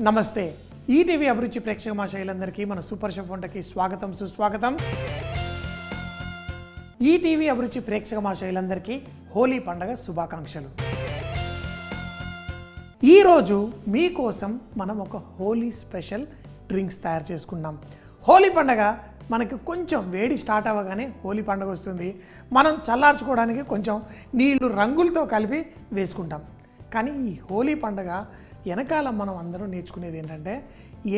నమస్తే. ఈటీవీ అభిరుచి ప్రేక్షక మాషైలందరికీ మన సూపర్ షెఫ్ వంటకి స్వాగతం సుస్వాగతం. ఈటీవీ అభిరుచి ప్రేక్షక మాషైలందరికీ హోలీ పండుగ శుభాకాంక్షలు. ఈరోజు మీకోసం మనం ఒక హోలీ స్పెషల్ డ్రింక్స్ తయారు చేసుకున్నాం. హోలీ పండుగ మనకి కొంచెం వేడి స్టార్ట్ అవ్వగానే హోలీ పండుగ వస్తుంది. మనం చల్లార్చుకోవడానికి కొంచెం నీళ్లు రంగులతో కలిపి వేసుకుంటాం. కానీ ఈ హోలీ పండుగ వెనకాల మనం అందరం నేర్చుకునేది ఏంటంటే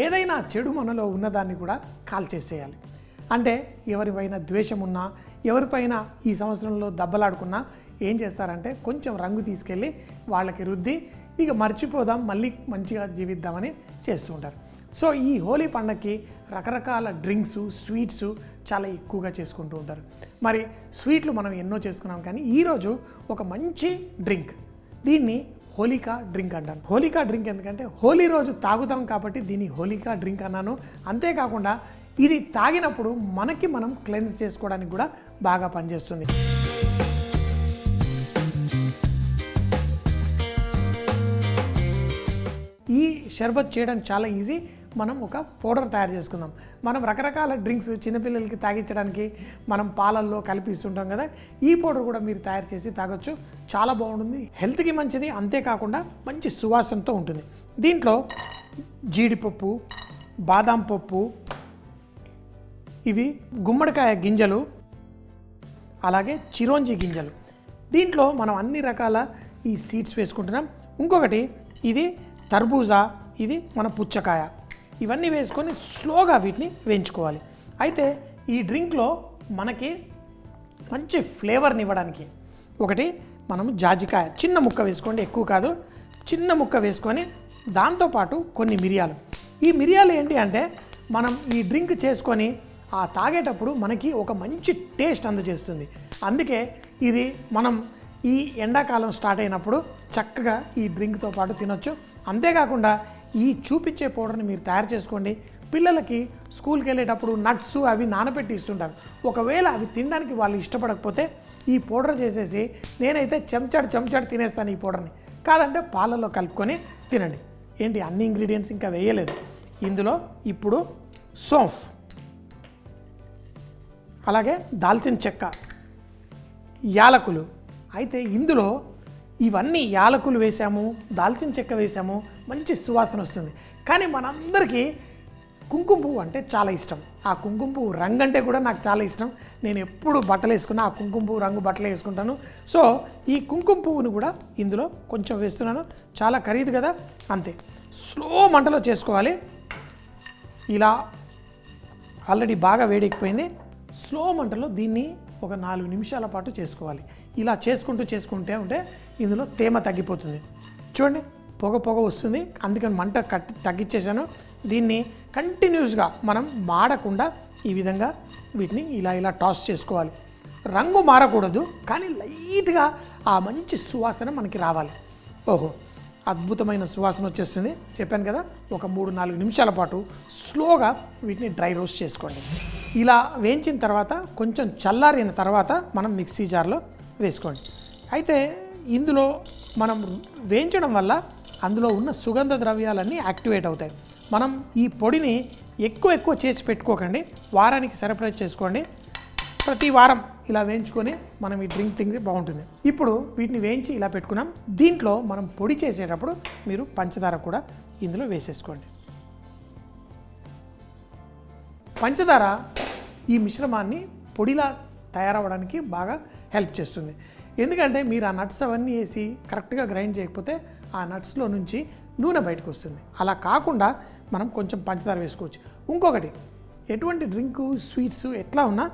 ఏదైనా చెడు మనలో ఉన్నదాన్ని కూడా కాల్చేసేయాలి. అంటే ఎవరిపైన ద్వేషం ఉన్నా, ఎవరిపైన ఈ సంవత్సరంలో దెబ్బలాడుకున్నా ఏం చేస్తారంటే కొంచెం రంగు తీసుకెళ్ళి వాళ్ళకి రుద్ది ఇక మర్చిపోదాం, మళ్ళీ మంచిగా జీవిద్దామని చేస్తూ ఉంటారు. సో ఈ హోలీ పండగకి రకరకాల డ్రింక్స్, స్వీట్స్ చాలా ఎక్కువగా చేసుకుంటూ ఉంటారు. మరి స్వీట్లు మనం ఎన్నో చేసుకున్నాం, కానీ ఈరోజు ఒక మంచి డ్రింక్, దీన్ని హోలికా డ్రింక్ అంటాను. హోలికా డ్రింక్ ఎందుకంటే హోలీ రోజు తాగుతాం కాబట్టి దీన్ని హోలికా డ్రింక్ అన్నాను. అంతేకాకుండా ఇది తాగినప్పుడు మనం క్లెన్స్ చేసుకోవడానికి కూడా బాగా పనిచేస్తుంది. ఈ షర్బత్ చేయడం చాలా ఈజీ. మనం ఒక పౌడర్ తయారు చేసుకుందాం. మనం రకరకాల డ్రింక్స్ చిన్నపిల్లలకి తాగించడానికి మనం పాలల్లో కలిపిస్తుంటాం కదా, ఈ పౌడర్ కూడా మీరు తయారు చేసి తాగొచ్చు. చాలా బాగుంటుంది, హెల్త్కి మంచిది, అంతేకాకుండా మంచి సువాసనతో ఉంటుంది. దీంట్లో జీడిపప్పు, బాదాం పప్పు, ఇవి గుమ్మడికాయ గింజలు, అలాగే చిరోంజి గింజలు. దీంట్లో మనం అన్ని రకాల ఈ సీడ్స్ వేసుకుంటున్నాం. ఇంకొకటి ఇది తర్బూజా, ఇది మన పుచ్చకాయ. ఇవన్నీ వేసుకొని స్లోగా వీటిని వేయించుకోవాలి. అయితే ఈ డ్రింక్లో మనకి మంచి ఫ్లేవర్ని ఇవ్వడానికి ఒకటి మనము జాజికాయ చిన్న ముక్క వేసుకోండి, ఎక్కువ కాదు, చిన్న ముక్క వేసుకొని దాంతోపాటు కొన్ని మిరియాలు. ఈ మిరియాలు ఏంటి అంటే మనం ఈ డ్రింక్ చేసుకొని ఆ తాగేటప్పుడు మనకి ఒక మంచి టేస్ట్ అందజేస్తుంది. అందుకే ఇది మనం ఈ ఎండాకాలం స్టార్ట్ అయినప్పుడు చక్కగా ఈ డ్రింక్తో పాటు తినొచ్చు. అంతేకాకుండా ఈ చూపించే పౌడర్ని మీరు తయారు చేసుకోండి. పిల్లలకి స్కూల్కి వెళ్ళేటప్పుడు నట్స్ అవి నానబెట్టి ఇస్తుంటారు. ఒకవేళ అవి తినడానికి వాళ్ళు ఇష్టపడకపోతే ఈ పౌడర్ చేసేసి, నేనైతే చెంచాడు తినేస్తాను ఈ పౌడర్ని. కాదంటే పాలల్లో కలుపుకొని తినండి. ఏంటి అన్ని ఇంగ్రీడియంట్స్ ఇంకా వేయలేదు. ఇందులో ఇప్పుడు సోంఫ్, అలాగే దాల్చిన చెక్క, యాలకులు. అయితే ఇందులో ఇవన్నీ యాలకులు వేసాము, దాల్చిన చెక్క వేసాము, మంచి సువాసన వస్తుంది. కానీ మనందరికీ కుంకుమ పువ్వు అంటే చాలా ఇష్టం. ఆ కుంకుమ పువ్వు రంగు అంటే కూడా నాకు చాలా ఇష్టం. నేను ఎప్పుడు బట్టలు వేసుకున్నా ఆ కుంకుమ పువ్వు రంగు బట్టలు వేసుకుంటాను. సో ఈ కుంకుమ పువ్వును కూడా ఇందులో కొంచెం వేస్తున్నాను. చాలా ఖరీదు కదా, అంతే. స్లో మంటలో చేసుకోవాలి. ఇలా ఆల్రెడీ బాగా వేడెక్కిపోయింది. స్లో మంటలో దీన్ని ఒక 4 నిమిషాల పాటు చేసుకోవాలి. ఇలా చేసుకుంటే ఉంటే ఇందులో తేమ తగ్గిపోతుంది. చూడండి, పొగ వస్తుంది, అందుకని మంట తగ్గించేసాను. దీన్ని కంటిన్యూస్గా మనం మాడకుండా ఈ విధంగా వీటిని ఇలా టాస్ చేసుకోవాలి. రంగు మారకూడదు, కానీ లైట్గా ఆ మంచి సువాసన మనకి రావాలి. ఓహో, అద్భుతమైన సువాసన వచ్చేస్తుంది. చెప్పాను కదా, ఒక 3-4 నిమిషాల పాటు స్లోగా వీటిని డ్రై రోస్ట్ చేసుకోండి. ఇలా వేయించిన తర్వాత కొంచెం చల్లారిన తర్వాత మనం మిక్సీ జార్లో వేసుకోండి. అయితే ఇందులో మనం వేయించడం వల్ల అందులో ఉన్న సుగంధ ద్రవ్యాలన్నీ యాక్టివేట్ అవుతాయి. మనం ఈ పొడిని ఎక్కువ చేసి పెట్టుకోకండి, వారానికి సరిపడా చేసుకోండి. ప్రతి వారం ఇలా వేయించుకొని మనం ఈ డ్రింక్ తింటే బాగుంటుంది. ఇప్పుడు వీటిని వేయించి ఇలా పెట్టుకున్నాం. దీంట్లో మనం పొడి చేసేటప్పుడు మీరు పంచదార కూడా ఇందులో వేసేసుకోండి. పంచదార ఈ మిశ్రమాన్ని పొడిలా తయారవడానికి బాగా హెల్ప్ చేస్తుంది. ఎందుకంటే మీరు ఆ నట్స్ అవన్నీ వేసి కరెక్ట్గా గ్రైండ్ చేయకపోతే ఆ నట్స్లో నుంచి నూనె బయటకు వస్తుంది. అలా కాకుండా మనం కొంచెం పంచదార వేసుకోవచ్చు. ఇంకొకటి, ఎటువంటి డ్రింకు, స్వీట్స్ ఎట్లా ఉన్నా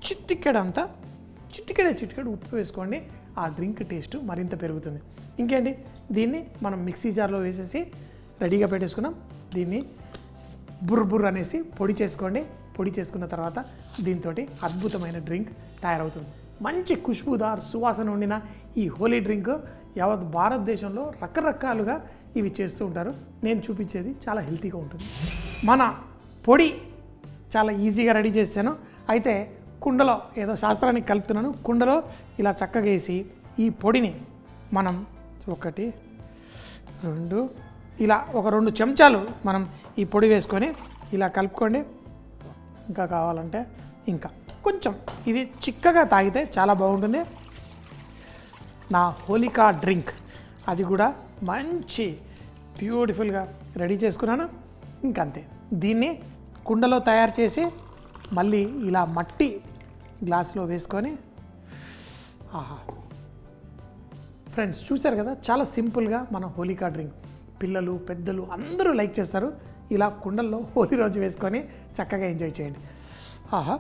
చిటికెడు ఉప్పు వేసుకోండి. ఆ డ్రింక్ టేస్ట్ మరింత పెరుగుతుంది. ఇంకేంటి, దీన్ని మనం మిక్సీ జార్లో వేసేసి రెడీగా పెట్టేసుకున్నాం. దీన్ని బుర్ర అనేసి పొడి చేసుకోండి. పొడి చేసుకున్న తర్వాత దీంతో అద్భుతమైన డ్రింక్ తయారవుతుంది. మంచి ఖుష్బూదార్ సువాసన ఉండిన ఈ హోలీ డ్రింక్ యావత్ భారతదేశంలో రకరకాలుగా ఇవి చేస్తూ ఉంటారు. నేను చూపించేది చాలా హెల్తీగా ఉంటుంది. మన పొడి చాలా ఈజీగా రెడీ చేశాను. అయితే కుండలో ఏదో శాస్త్రానికి కలుపుతున్నాను. కుండలో ఇలా చక్కగా వేసి ఈ పొడిని మనం 1, 2, ఇలా ఒక 2 చెంచాలు మనం ఈ పొడి వేసుకొని ఇలా కలుపుకోండి. ఇంకా కావాలంటే ఇంకా కొంచెం ఇది చిక్కగా తాగితే చాలా బాగుంటుంది. నా హోలికా డ్రింక్ అది కూడా మంచి బ్యూటిఫుల్గా రెడీ చేసుకున్నాను. ఇంకంతే. దీన్ని కుండలో తయారు చేసి మళ్ళీ ఇలా మట్టి గ్లాసులో వేసుకొని ఆహా. ఫ్రెండ్స్ చూశారు కదా, చాలా సింపుల్గా మన హోలికా డ్రింక్ పిల్లలు పెద్దలు అందరూ లైక్ చేస్తారు. ఇలా కుండల్లో హోలీ రోజు వేసుకొని చక్కగా ఎంజాయ్ చేయండి. ఆహా,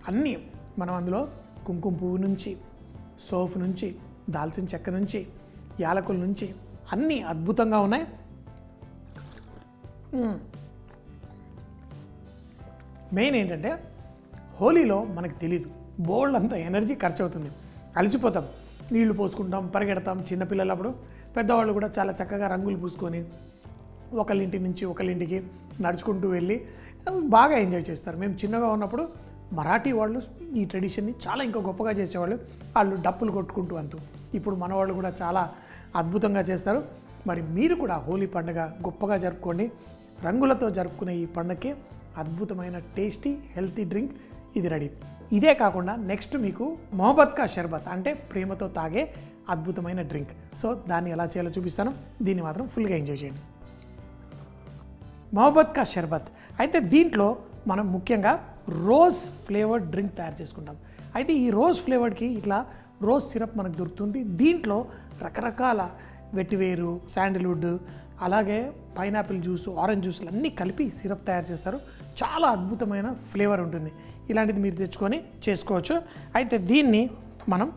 అన్నీ మనం అందులో కుంకుమ పువ్వు నుంచి, సోఫ్ నుంచి, దాల్చిన చెక్క నుంచి, యాలకుల నుంచి అన్నీ అద్భుతంగా ఉన్నాయి. మెయిన్ ఏంటంటే హోలీలో మనకు తెలీదు, బోల్డ్ అంత ఎనర్జీ ఖర్చు అవుతుంది, అలసిపోతాం, నీళ్లు పోసుకుంటాం, పరిగెడతాం. చిన్నపిల్లలప్పుడు పెద్దవాళ్ళు కూడా చాలా చక్కగా రంగులు పూసుకొని ఒకళ్ళింటి నుంచి ఒకళ్ళింటికి నడుచుకుంటూ వెళ్ళి బాగా ఎంజాయ్ చేస్తారు. మేము చిన్నగా ఉన్నప్పుడు మరాఠీ వాళ్ళు ఈ ట్రెడిషన్ని చాలా ఇంకా గొప్పగా చేసేవాళ్ళు. వాళ్ళు డప్పులు కొట్టుకుంటూ అంతూ. ఇప్పుడు మన వాళ్ళు కూడా చాలా అద్భుతంగా చేస్తారు. మరి మీరు కూడా హోలీ పండుగ గొప్పగా జరుపుకోండి. రంగులతో జరుపుకునే ఈ పండుగకి అద్భుతమైన టేస్టీ హెల్తీ డ్రింక్ ఇది రెడీ. ఇదే కాకుండా నెక్స్ట్ మీకు మొహబ్బత్ కా షర్బత్ అంటే ప్రేమతో తాగే అద్భుతమైన డ్రింక్. సో దాన్ని ఎలా చేయాలో చూపిస్తాను. దీన్ని మాత్రం ఫుల్గా ఎంజాయ్ చేయండి. మొహబ్బత్ కా షర్బత్ అయితే దీంట్లో మనం ముఖ్యంగా రోజ్ ఫ్లేవర్డ్ డ్రింక్ తయారు చేసుకుంటాం. అయితే ఈ రోజ్ ఫ్లేవర్డ్కి ఇట్లా రోజ్ సిరప్ మనకు దొరుకుతుంది. దీంట్లో రకరకాల వెట్టివేరు, శాండిల్వుడ్, అలాగే పైనాపిల్ జ్యూస్, ఆరెంజ్ జ్యూస్లు అన్నీ కలిపి సిరప్ తయారు చేస్తారు. చాలా అద్భుతమైన ఫ్లేవర్ ఉంటుంది. ఇలాంటిది మీరు తెచ్చుకొని చేసుకోవచ్చు. అయితే దీన్ని మనం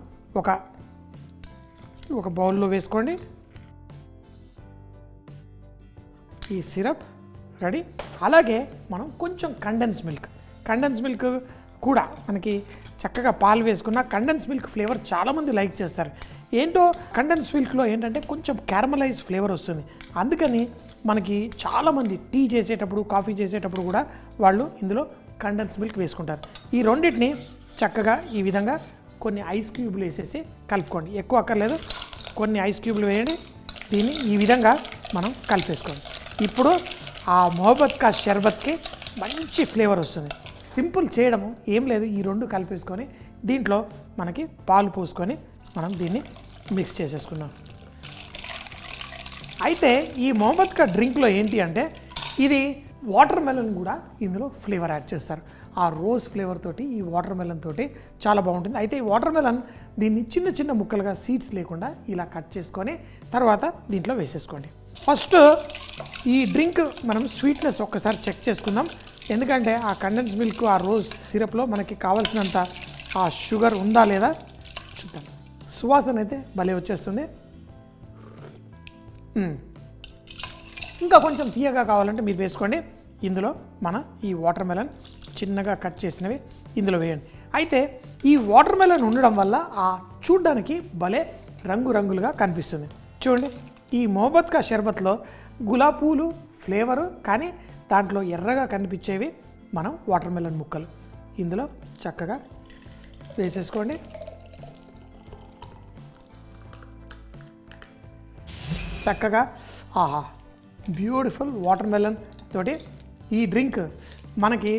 ఒక బౌల్లో వేసుకోండి. ఈ సిరప్ రెడీ. అలాగే మనం కొంచెం కండెన్స్ మిల్క్ కూడా మనకి చక్కగా పాలు వేసుకున్న కండెన్స్ మిల్క్ ఫ్లేవర్ చాలామంది లైక్ చేస్తారు. ఏంటో కండెన్స్ మిల్క్లో ఏంటంటే కొంచెం క్యారమలైజ్ ఫ్లేవర్ వస్తుంది. అందుకని మనకి చాలామంది టీ చేసేటప్పుడు, కాఫీ చేసేటప్పుడు కూడా వాళ్ళు ఇందులో కండెన్స్ మిల్క్ వేసుకుంటారు. ఈ రెండింటిని చక్కగా ఈ విధంగా కొన్ని ఐస్ క్యూబ్లు వేసేసి కలుపుకోండి. ఎక్కువ అక్కర్లేదు, కొన్ని ఐస్ క్యూబ్లు వేయండి. దీన్ని ఈ విధంగా మనం కలిపేసుకోండి. ఇప్పుడు ఆ మొహబ్బత్ కా షర్బత్కి మంచి ఫ్లేవర్ వస్తుంది. సింపుల్ చేయడము ఏం లేదు. ఈ రెండు కలిపేసుకొని దీంట్లో మనకి పాలు పోసుకొని మనం దీన్ని మిక్స్ చేసేసుకున్నాం. అయితే ఈ మొహబ్బత్ కా డ్రింక్లో ఏంటి అంటే ఇది వాటర్ మెలన్ కూడా ఇందులో ఫ్లేవర్ యాడ్ చేస్తారు. ఆ రోజ్ ఫ్లేవర్ తోటి ఈ వాటర్ మెలన్ తోటి చాలా బాగుంటుంది. అయితే ఈ వాటర్ మెలన్ దీన్ని చిన్న చిన్న ముక్కలుగా సీడ్స్ లేకుండా ఇలా కట్ చేసుకొని తర్వాత దీంట్లో వేసేసుకోండి. ఫస్ట్ ఈ డ్రింక్ మనం స్వీట్నెస్ ఒక్కసారి చెక్ చేసుకుందాం. ఎందుకంటే ఆ కండెన్స్ మిల్క్, ఆ రోజ్ సిరప్లో మనకి కావాల్సినంత ఆ షుగర్ ఉందా లేదా చూద్దాం. సువాసన అయితే భలే వచ్చేస్తుంది. ఇంకా కొంచెం తీయగా కావాలంటే మీరు వేసుకోండి. ఇందులో మన ఈ వాటర్ మెలన్ చిన్నగా కట్ చేసినవి ఇందులో వేయండి. అయితే ఈ వాటర్ మెలన్ ఉండడం వల్ల ఆ చూడ్డానికి భలే రంగురంగులుగా కనిపిస్తుంది. చూడండి, ఈ మొహబ్బత్ కా షర్బత్లో గులాబీ పూలు ఫ్లేవరు, కానీ దాంట్లో ఎర్రగా కనిపించేవి మనం వాటర్ మెలన్ ముక్కలు ఇందులో చక్కగా వేసేసుకోండి. చక్కగా ఆహా, బ్యూటిఫుల్ వాటర్ మెలన్ తోటి ఈ డ్రింక్ మనకి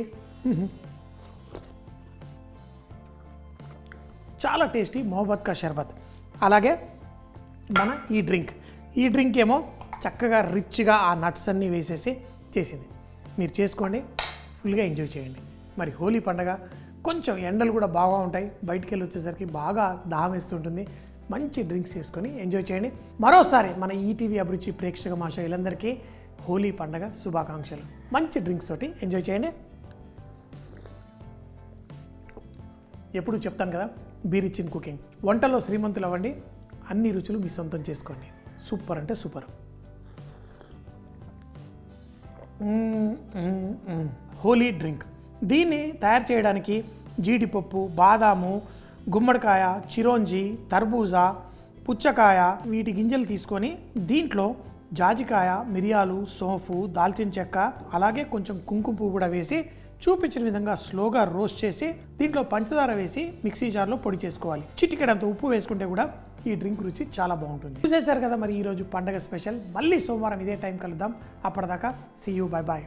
చాలా టేస్టీ మొహబ్బత్ కా షర్బత్. అలాగే మన ఈ డ్రింక్ ఏమో చక్కగా రిచ్గా ఆ నట్స్ అన్నీ వేసేసి చేసింది. మీరు చేసుకోండి, ఫుల్గా ఎంజాయ్ చేయండి. మరి హోలీ పండగ కొంచెం ఎండలు కూడా బాగా ఉంటాయి, బయటికి వెళ్ళి వచ్చేసరికి బాగా దాహం వేస్తుంటుంది. మంచి డ్రింక్స్ చేసుకొని ఎంజాయ్ చేయండి. మరోసారి మన ఈటీవీ అభిరుచి ప్రేక్షక మాషయులందరికీ హోలీ పండగ శుభాకాంక్షలు. మంచి డ్రింక్స్ తోటి ఎంజాయ్ చేయండి. ఎప్పుడు చెప్తాను కదా, బీ రిచ్ ఇన్ కుకింగ్. వంటలో శ్రీమంతులు అవ్వండి, అన్ని రుచులు మీ సొంతం చేసుకోండి. సూపర్ అంటే సూపర్. హోలీ డ్రింక్ దీన్ని తయారు చేయడానికి జీడిపప్పు, బాదాము, గుమ్మడికాయ, చిరోంజి, తర్బూజా, పుచ్చకాయ వీటి గింజలు తీసుకొని దీంట్లో జాజికాయ, మిరియాలు, సోంపు, దాల్చిన చెక్క, అలాగే కొంచెం కుంకుమ పువ్వు కూడా వేసి చూపించిన విధంగా స్లోగా రోస్ట్ చేసి దీంట్లో పంచదార వేసి మిక్సీ జార్లో పొడి చేసుకోవాలి. చిటికెడంత ఉప్పు వేసుకుంటే కూడా ఈ డ్రింక్ రుచి చాలా బాగుంటుంది. చూసేశారు కదా మరి ఈరోజు పండగ స్పెషల్. మళ్ళీ సోమవారం ఇదే టైం కలుద్దాం. అప్పటిదాకా సీ యూ, బై బాయ్.